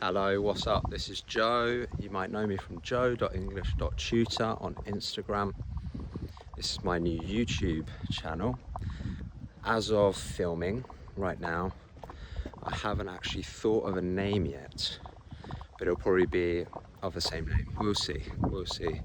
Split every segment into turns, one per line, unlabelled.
Hello, what's up? This is Joe. You might know me from joe.english.tutor on Instagram. This is my new YouTube channel. As of filming right now, I haven't actually thought of a name yet, but it'll probably be of the same name. We'll see.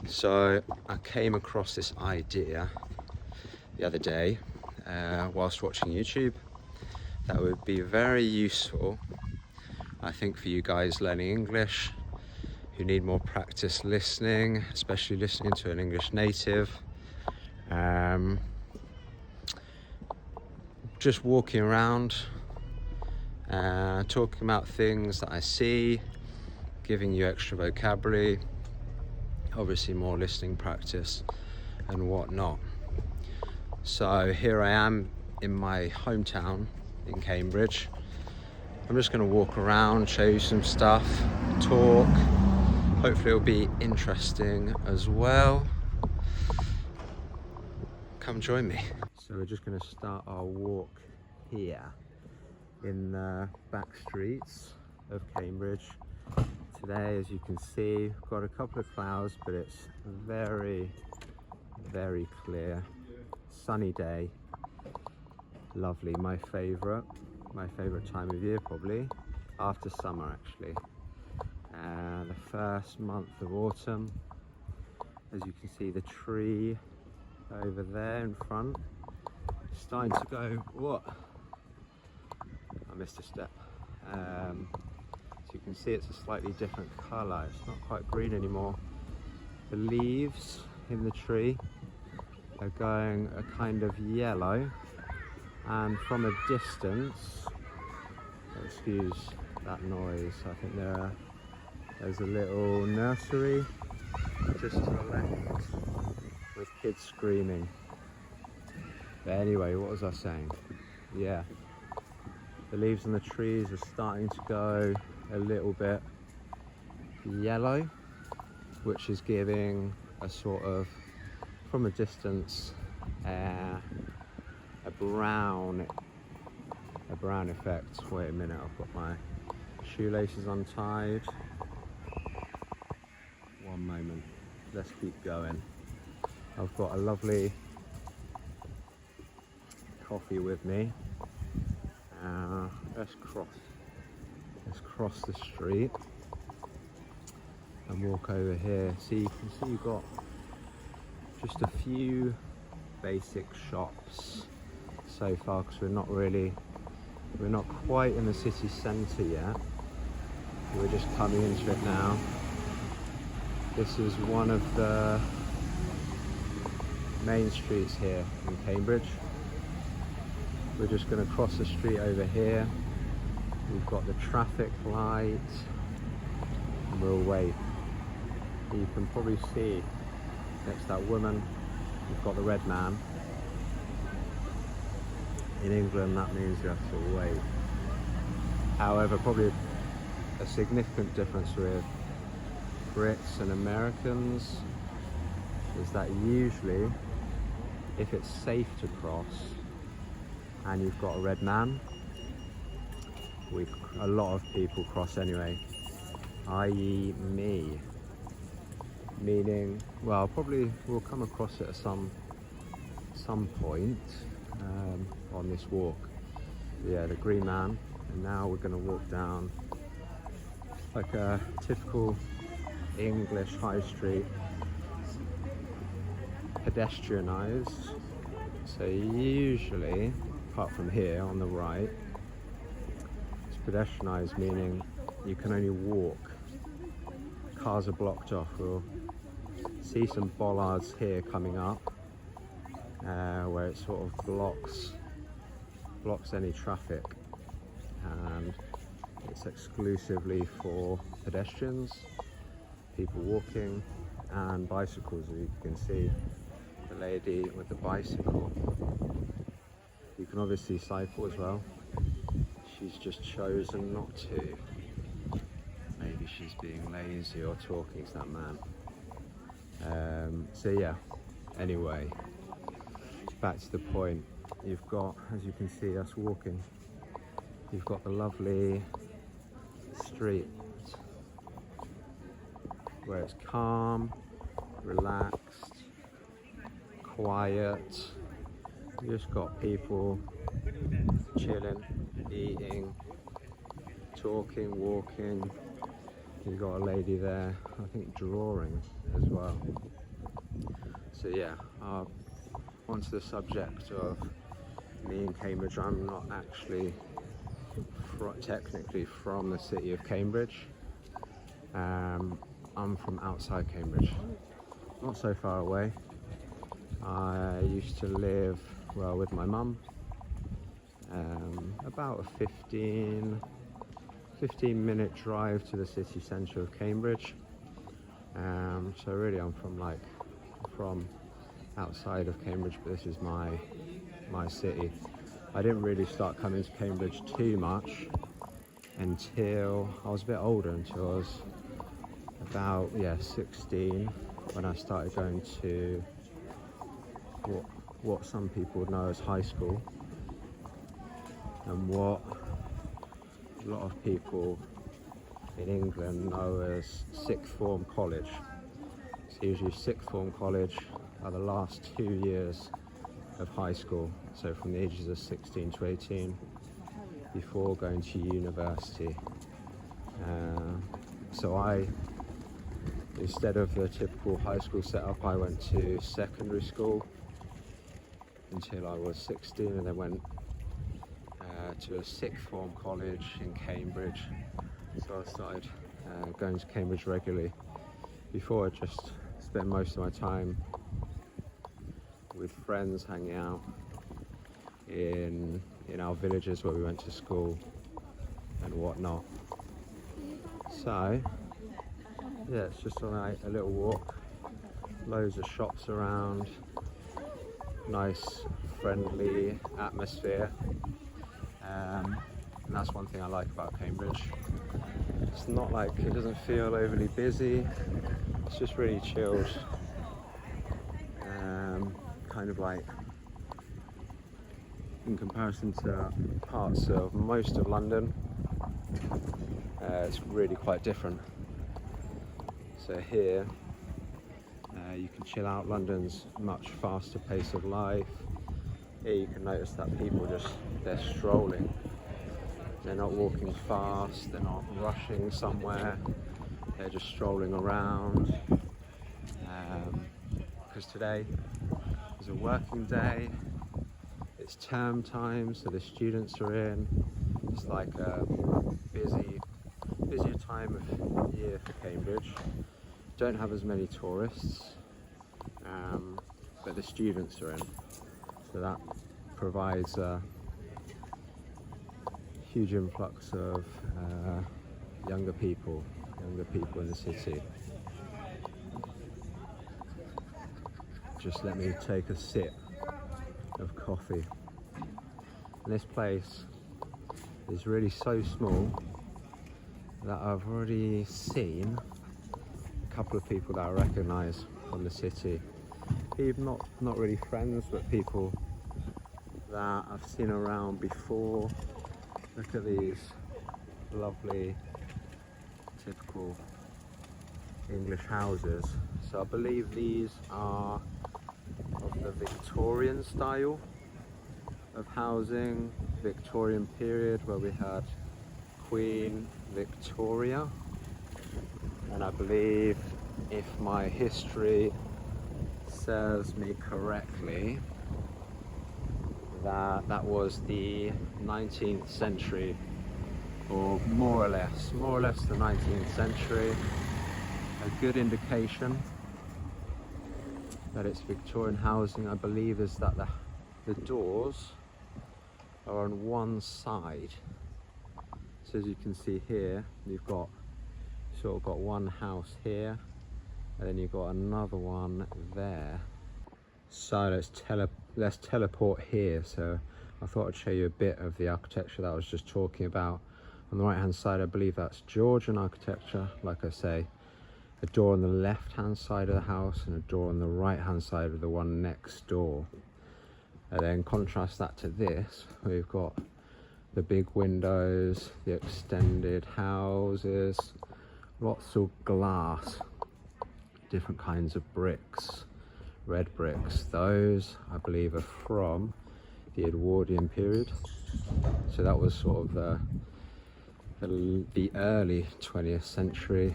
So I came across this idea the other day whilst watching YouTube that would be very useful, I think, for you guys learning English who need more practice listening, especially listening to an English native. Just walking around, talking about things that I see, giving you extra vocabulary, obviously more listening practice and whatnot. So here I am in my hometown in Cambridge. I'm just going to walk around, show you some stuff, talk. Hopefully it'll be interesting as well. Come join me. So we're just going to start our walk here in the back streets of Cambridge. Today, as you can see, we've got a couple of clouds, but it's very, very clear. Sunny day. Lovely. My favorite time of year, probably after summer, actually. The first month of autumn. As you can see, the tree over there in front starting to go, what? I missed a step. So you can see it's a slightly different colour. It's not quite green anymore. The leaves in the tree are going a kind of yellow, and from a distance, excuse that noise, I think there's a little nursery just to the left with kids screaming. But anyway, what was I saying? Yeah, the leaves on the trees are starting to go a little bit yellow, which is giving a sort of, from a distance, a brown effect. Wait a minute, I've got my shoelaces untied. One moment, let's keep going. I've got a lovely coffee with me. Let's cross the street and walk over here. See, you can see you've got just a few basic shops so far, because we're not quite in the city centre yet. We're just coming into it now. This is one of the main streets here in Cambridge. We're just going to cross the street over here. We've got the traffic light and we'll wait. You can probably see next to that woman, we've got the red man. In England, that means you have to wait. However, probably a significant difference with Brits and Americans is that usually, if it's safe to cross and you've got a red man, a lot of people cross anyway, i.e. me. Meaning, well, probably we'll come across it at some point on this walk. Yeah, the green man, and now we're going to walk down like a typical English high street, pedestrianised. So usually, apart from here on the right, it's pedestrianised, meaning you can only walk. Cars are blocked off. We'll see some bollards here coming up, where it sort of blocks any traffic, and it's exclusively for pedestrians, people walking, and bicycles. As you can see, the lady with the bicycle. You can obviously cycle as well. She's just chosen not to. Maybe she's being lazy or talking to that man. So yeah, anyway, back to the point. You've got, as you can see, us walking. You've got the lovely street where it's calm, relaxed, quiet. You just got people chilling, eating, talking, walking. You've got a lady there, I think drawing as well. So yeah, onto the subject of me in Cambridge. I'm not actually technically from the city of Cambridge. I'm from outside Cambridge, not so far away. I used to live, well, with my mum, about a 15-minute drive to the city centre of Cambridge. So really I'm from outside of Cambridge, but this is my city. I didn't really start coming to Cambridge too much until I was a bit older, until I was about 16, when I started going to what some people would know as high school, and what a lot of people in England know as sixth form college. So usually sixth form college are the last 2 years of high school, so from the ages of 16 to 18, before going to university. So instead of the typical high school setup, I went to secondary school until I was 16, and then went to a sixth form college in Cambridge. So I started going to Cambridge regularly. Before, I just spent most of my time with friends, hanging out in our villages where we went to school and whatnot. So yeah, it's just a little walk, loads of shops around, nice friendly atmosphere, and that's one thing I like about Cambridge. It's not like, it doesn't feel overly busy, it's just really chilled, kind of like, in comparison to parts of most of London, it's really quite different. So here you can chill out. London's much faster pace of life. Here you can notice that people they're strolling. They're not walking fast, they're not rushing somewhere, they're just strolling around. Because today is a working day, it's term time, so the students are in. It's like a busier time of year for Cambridge. Don't have as many tourists, but the students are in, so that provides a huge influx of younger people in the city. Just let me take a sip of coffee. And this place is really so small that I've already seen a couple of people that I recognise from the city. Even not really friends, but people that I've seen around before. Look at these lovely, typical English houses. So I believe these are of the Victorian style of housing, Victorian period, where we had Queen Victoria. And I believe, if my history serves me correctly, that was the 19th century, or more or less the 19th century. A good indication that it's Victorian housing, I believe, is that the doors are on one side. So as you can see here, you've got sort of got one house here, and then you've got another one there. So let's teleport here. So I thought I'd show you a bit of the architecture that I was just talking about. On the right hand side, I believe that's Georgian architecture. Like I say, a door on the left hand side of the house and a door on the right hand side of the one next door. And then contrast that to this, we've got the big windows, the extended houses, lots of glass, different kinds of bricks, red bricks. Those, I believe, are from the Edwardian period. So that was sort of the early 20th century,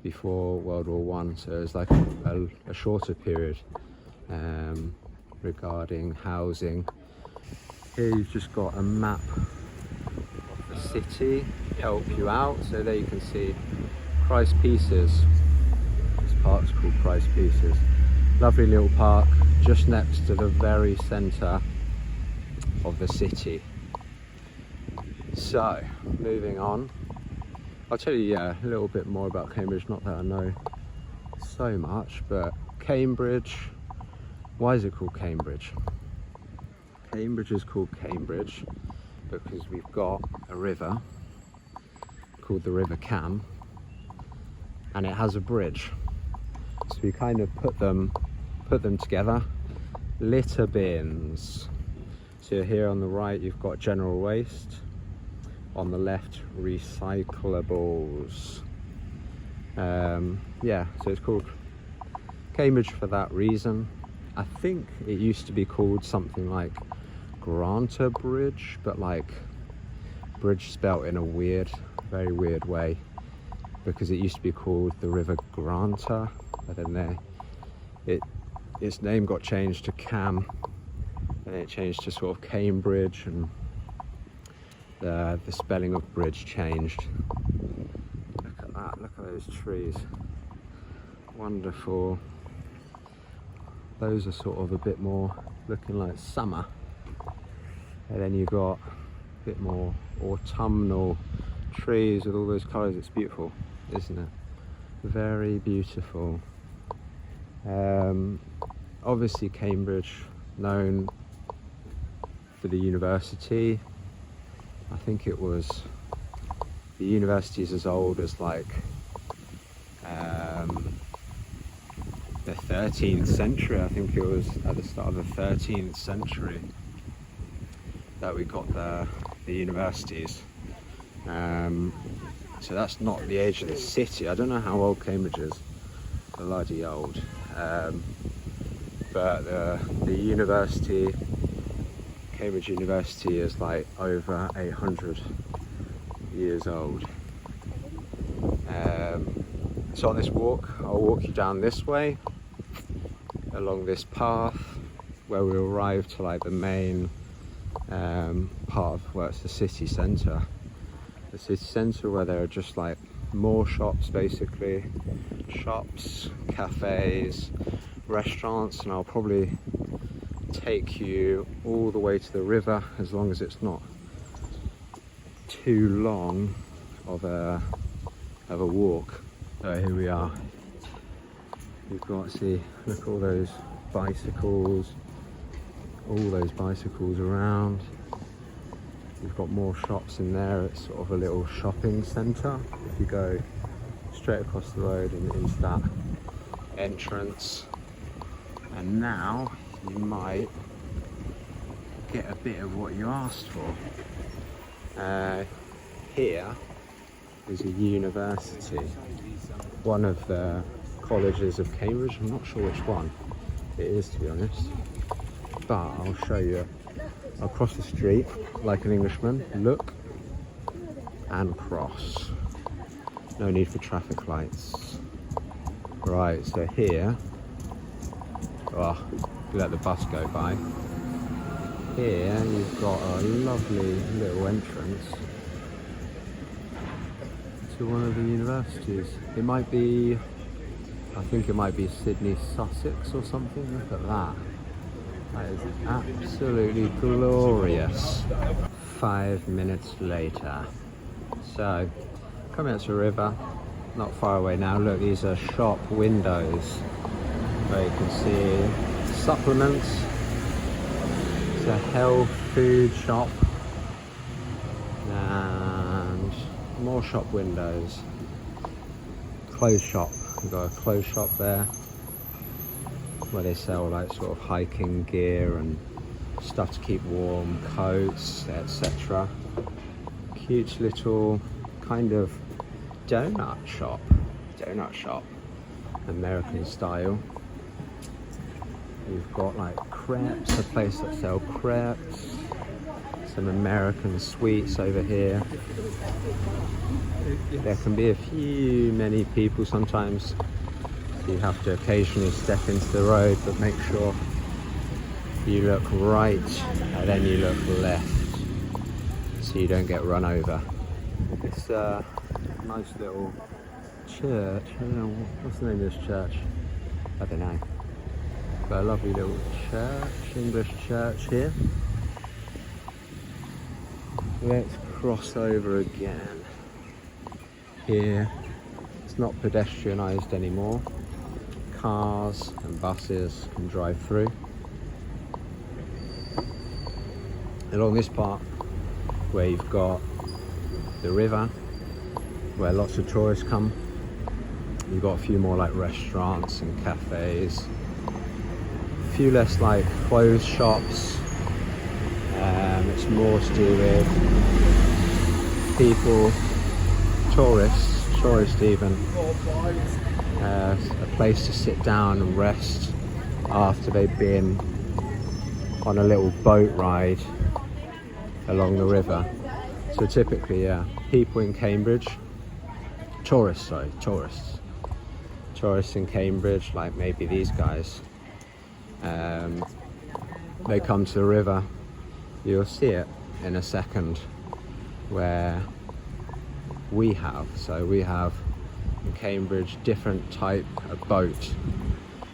before World War One. So it was like a shorter period regarding housing. Here you've just got a map of the city to help you out. So there you can see Christ Pieces. This park's called Christ Pieces. Lovely little park just next to the very centre of the city. So moving on, I'll tell you a little bit more about Cambridge. Not that I know so much, but Cambridge, why is it called Cambridge? Cambridge is called Cambridge because we've got a river called the River Cam, and it has a bridge. So we kind of put them together. Litter bins. So here on the right you've got general waste, on the left recyclables. Yeah, so it's called Cambridge for that reason. I think it used to be called something like Granta Bridge, but like bridge spelt in a very weird way, because it used to be called the River Granta, but then its name got changed to Cam, and it changed to sort of Cambridge, and the spelling of bridge changed. Look at that, look at those trees, wonderful. Those are sort of a bit more looking like summer, and then you've got a bit more autumnal trees with all those colours. It's beautiful, isn't it? Very beautiful. Obviously Cambridge, known for the university. I think the university is as old as like the 13th century. I think it was at the start of the 13th century that we got the universities. So that's not the age of the city. I don't know how old Cambridge is. Bloody old. But the university, Cambridge University, is like over 800 years old. So on this walk, I'll walk you down this way, along this path, where we arrive to like the main part of where it's the city centre. The city centre where there are just like more shops, basically. Shops, cafes, restaurants, and I'll probably take you all the way to the river, as long as it's not too long of a walk. So here we are. You've got to see, look, all those bicycles around. You've got more shops in there. It's sort of a little shopping centre. If you go straight across the road and into that entrance, and now you might get a bit of what you asked for. Here is a university, one of the colleges of Cambridge. I'm not sure which one it is, to be honest, but I'll show you. I'll cross the street like an Englishman, look and cross. No need for traffic lights. Right, so here, let the bus go by. Here you've got a lovely little entrance to one of the universities. It might be, I think it might be Sydney, Sussex or something. Look at that. That is absolutely glorious. 5 minutes later. So, coming out to a river, not far away now. Look, these are shop windows where you can see supplements. It's a health food shop. And more shop windows. Clothes shop. We've got a clothes shop there, where they sell like sort of hiking gear and stuff to keep warm, coats, etc. Cute little kind of donut shop, American style. We've got like crepes, a place that sells crepes, some American sweets over here. There can be many people sometimes. You have to occasionally step into the road, but make sure you look right and then you look left so you don't get run over. It's a nice little church. I don't know, what's the name of this church? I don't know. Got a lovely little church, English church here. Let's cross over again. Here, it's not pedestrianised anymore. Cars and buses can drive through. Along this part, where you've got the river, where lots of tourists come, you've got a few more like restaurants and cafes. A few less like clothes shops. It's more to do with people, tourists even. A place to sit down and rest after they've been on a little boat ride along the river. So typically, yeah, people in Cambridge, tourists in Cambridge, like maybe these guys, they come to the river. You'll see it in a second where we have in Cambridge different type of boat,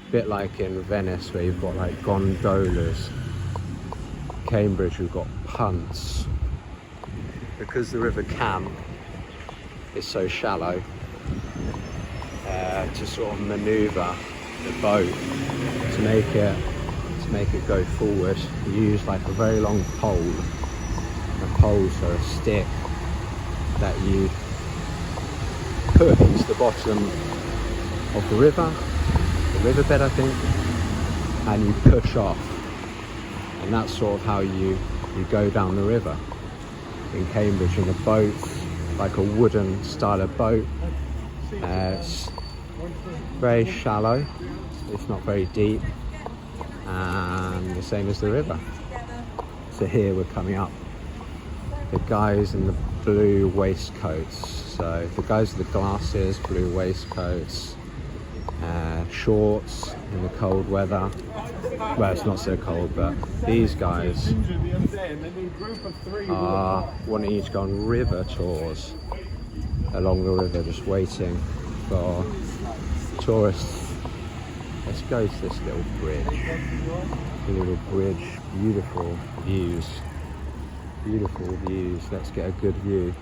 a bit like in Venice where you've got like gondolas. Cambridge we've got punts. Because the River Cam is so shallow, to sort of manoeuvre the boat to make it go forward, you use like a very long pole. A pole, so a stick that you put into the bottom of the riverbed I think, and you push off, and that's sort of how you go down the river in Cambridge in a boat, like a wooden style of boat. It's very shallow, it's not very deep, and the same as the river. So here we're coming up, the guys in the blue waistcoats. So the guys with the glasses, blue waistcoats, shorts in the cold weather. Well, it's not so cold, but these guys are wanting you to go on river tours along the river, just waiting for tourists. Let's go to this little bridge. Beautiful views. Let's get a good view,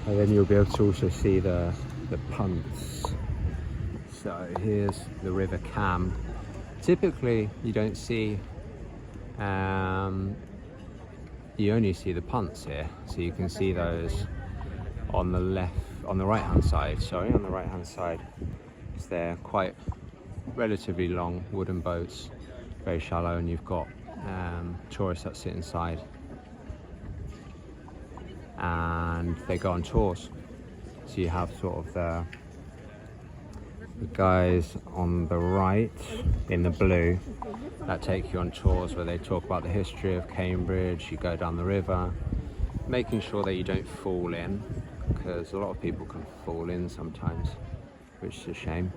and then you'll be able to also see the punts. So here's the River Cam. Typically you don't see, you only see the punts here, so you can see those on the right hand side. So they're quite relatively long wooden boats, very shallow, and you've got tourists that sit inside and they go on tours. So you have sort of the guys on the right in the blue that take you on tours where they talk about the history of Cambridge. You go down the river, making sure that you don't fall in, because a lot of people can fall in sometimes, which is a shame.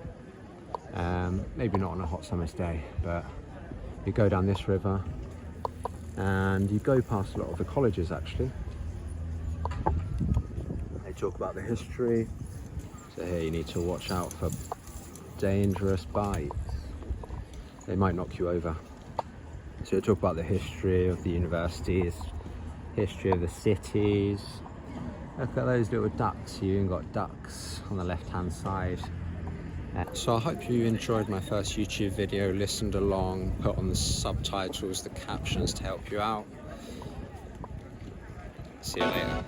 Maybe not on a hot summer's day, but you go down this river and you go past a lot of the colleges actually. They talk about the history. So here you need to watch out for dangerous bites. They might knock you over. So they talk about the history of the universities, history of the cities. Look at those little ducks. You even got ducks on the left hand side. So I hope you enjoyed my first YouTube video, listened along, put on the subtitles, the captions to help you out. See you later.